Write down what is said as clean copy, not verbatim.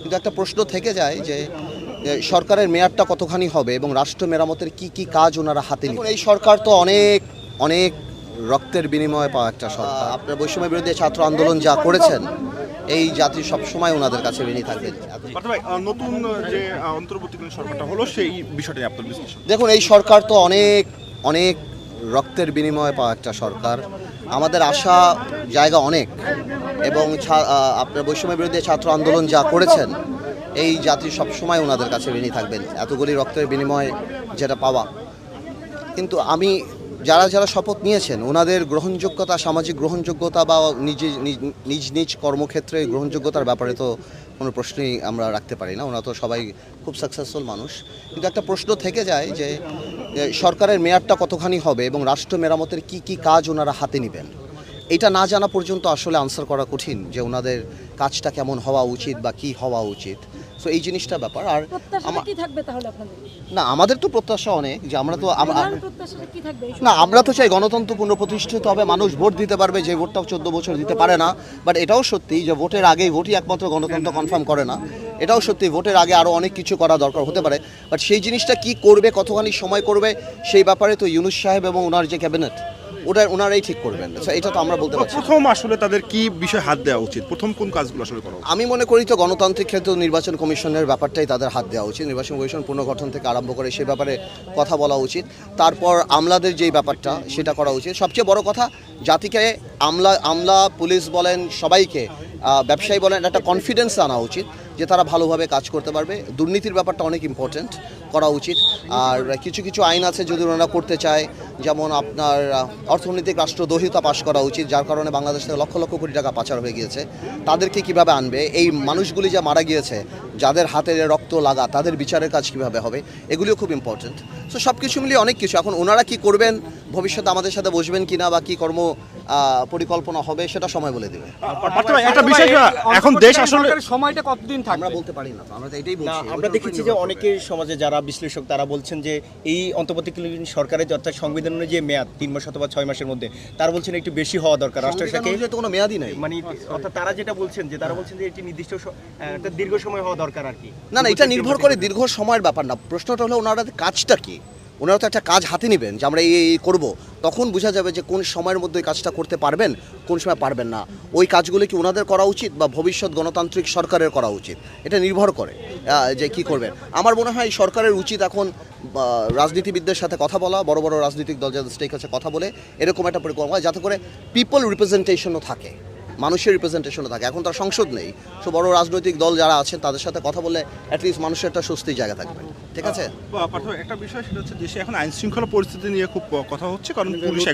কিন্তু একটা প্রশ্ন থেকে যায় যে সরকারের মেয়াদটা কতখানি হবে এবং রাষ্ট্র মেরামতের কি কি কাজ ওনারা হাতে নেবেন। এই সরকার তো অনেক অনেক রক্তের বিনিময়ে পাওয়া একটা সরকার। আপনার বৈষম্য বিরোধী ছাত্র আন্দোলন যা করেছেন এই জাতি সবসময় ওনাদের কাছে ঋণী থাকবে। নতুন যে অন্তর্বর্তীকালীন সরকারটা হলো সেই বিষয়টা আপনার বিশ্লেষণ। দেখুন, এই সরকার তো অনেক অনেক রক্তের বিনিময়ে পাওয়া একটা সরকার। আমাদের আশা জায়গা অনেক, এবং আপনার বৈষম্য বিরোধী ছাত্র আন্দোলন যা করেছেন এই জাতি সবসময় ওনাদের কাছে ঋণী থাকবেন, এতগুলি রক্তের বিনিময়ে যেটা পাওয়া। কিন্তু আমি যারা যারা শপথ নিয়েছেন ওনাদের গ্রহণযোগ্যতা, সামাজিক গ্রহণযোগ্যতা বা নিজ নিজ কর্মক্ষেত্রে গ্রহণযোগ্যতার ব্যাপারে তো কোনো প্রশ্নই আমরা রাখতে পারি না। ওনারা তো সবাই খুব সাকসেসফুল মানুষ। কিন্তু একটা প্রশ্ন থেকে যায় যে সরকারের মেয়াদটা কতখানি হবে এবং রাষ্ট্র মেরামতের কি কি কাজ ওনারা হাতে নেবেন। এটা না জানা পর্যন্ত আসলে আনসার করা কঠিন যে ওনাদের কাজটা কেমন হওয়া উচিত বা কি হওয়া উচিত। সো এই জিনিসটা ব্যাপার। আর না, আমাদের তো প্রত্যাশা অনেক যে আমরা তো না, আমরা তো চাই গণতন্ত্র পুনঃপ্রতিষ্ঠিত হবে, মানুষ ভোট দিতে পারবে, যে ভোটটাও 14 বছর দিতে পারে না। বাট এটাও সত্যি যে ভোটের আগেই ভোটই একমাত্র গণতন্ত্র কনফার্ম করে না। এটাও সত্যি ভোটের আগে আরও অনেক কিছু করা দরকার হতে পারে। বাট সেই জিনিসটা কি করবে, কতখানি সময় করবে, সেই ব্যাপারে তো ইউনূস সাহেব এবং ওনার যে ক্যাবিনেট ওনারাই ঠিক করবেন। এটা তো আমরা বলতে পারছি। প্রথম আসলে তাদের কি বিষয় হাত দেওয়া উচিত, প্রথম কোন কাজগুলো আসলে করা উচিত? আমি মনে করি তো গণতান্ত্রিক ক্ষেত্রে নির্বাচন কমিশনের ব্যাপারটাই তাদের হাত দেওয়া উচিত। নির্বাচন কমিশন পুনর্গঠন থেকে আরম্ভ করে সে ব্যাপারে কথা বলা উচিত। তারপর আমলাদের যেই ব্যাপারটা সেটা করা উচিত। সবচেয়ে বড় কথা, জাতিকে আমলা পুলিশ বলেন, সবাইকে ব্যবসায়ী বলেন, একটা কনফিডেন্স আনা উচিত যে তারা ভালোভাবে কাজ করতে পারবে। দুর্নীতির ব্যাপারটা অনেক ইম্পর্টেন্ট, করা উচিত। আর কিছু কিছু আইন আছে যদি ওনারা করতে চায়, যেমন আপনার অর্থনৈতিক রাষ্ট্রদ্রোহিতা পাশ করা উচিত, যার কারণে বাংলাদেশ থেকে লক্ষ লক্ষ কোটি টাকা পাচার হয়ে গিয়েছে। তাদেরকে কিভাবে আনবে, এই মানুষগুলি যা মারা গিয়েছে, যাদের হাতে রক্ত লাগা, তাদের বিচারের কাজ কিভাবে হবে, এগুলিও খুব ইম্পর্টেন্ট। সো সব কিছু মিলিয়ে অনেক কিছু। এখন ওনারা কি করবেন, ভবিষ্যতে আমাদের সাথে বসবেন কিনা বা কি কর্ম পরিকল্পনা হবে সেটা সময় বলে দেবে। একটা বিষয়, এখন দেশ আসলে সময়টা কতদিন থাকবে আমরা বলতে পারি না, আমরা তো এটাই বলছি। আমরা দেখেছি যে অনেকের সমাজে যারা বিশ্লেষক তারা বলছেন যে এই অন্তর্বর্তীকালীন সরকারের অর্থাৎ সংবিধান অনুযায়ী মেয়াদ 3 মাস অথবা 6 মাসের মধ্যে, তারা বলছেন একটু বেশি হওয়া দরকার রাষ্ট্রকে। তো কোনো মেয়াদই নাই, মানে অর্থাৎ তারা যেটা বলছেন যে তারা বলছেন যে এটি নির্দিষ্ট একটা দীর্ঘ সময় হওয়া দরকার আর কি। না, এটা নির্ভর করে দীর্ঘ সময়ের ব্যাপার না। প্রশ্নটা হলো ওনারা কাজটা কি, ওনারা তো একটা কাজ হাতে নেবেন যে আমরা এই করব, তখন বোঝা যাবে যে কোন সময়ের মধ্যে ওই কাজটা করতে পারবেন, কোন সময় পারবেন না। ওই কাজগুলো কি ওনাদের করা উচিত বা ভবিষ্যৎ গণতান্ত্রিক সরকারের করা উচিত, এটা নির্ভর করে যে কি করবেন। আমার মনে হয় সরকারের উচিত এখন রাজনীতিবিদদের সাথে কথা বলা, বড় বড় রাজনৈতিক দল যাদের স্টেক আছে কথা বলে এরকম একটা পরিকল্পনা, যাতে করে পিপল রিপ্রেজেন্টেশনও থাকে, মানুষের রিপ্রেজেন্টেশনও থাকে। এখন তার সংসদ নেই, সো বড় রাজনৈতিক দল যারা আছেন তাদের সাথে কথা বলে অ্যাটলিস্ট মানুষের একটা স্বস্তির জায়গা থাকবে। ঠিক আছে। একটা বিষয় সেটা হচ্ছে দেশে এখন আইন শৃঙ্খলা পরিস্থিতি নিয়ে খুব কথা হচ্ছে, কারণ পুলিশ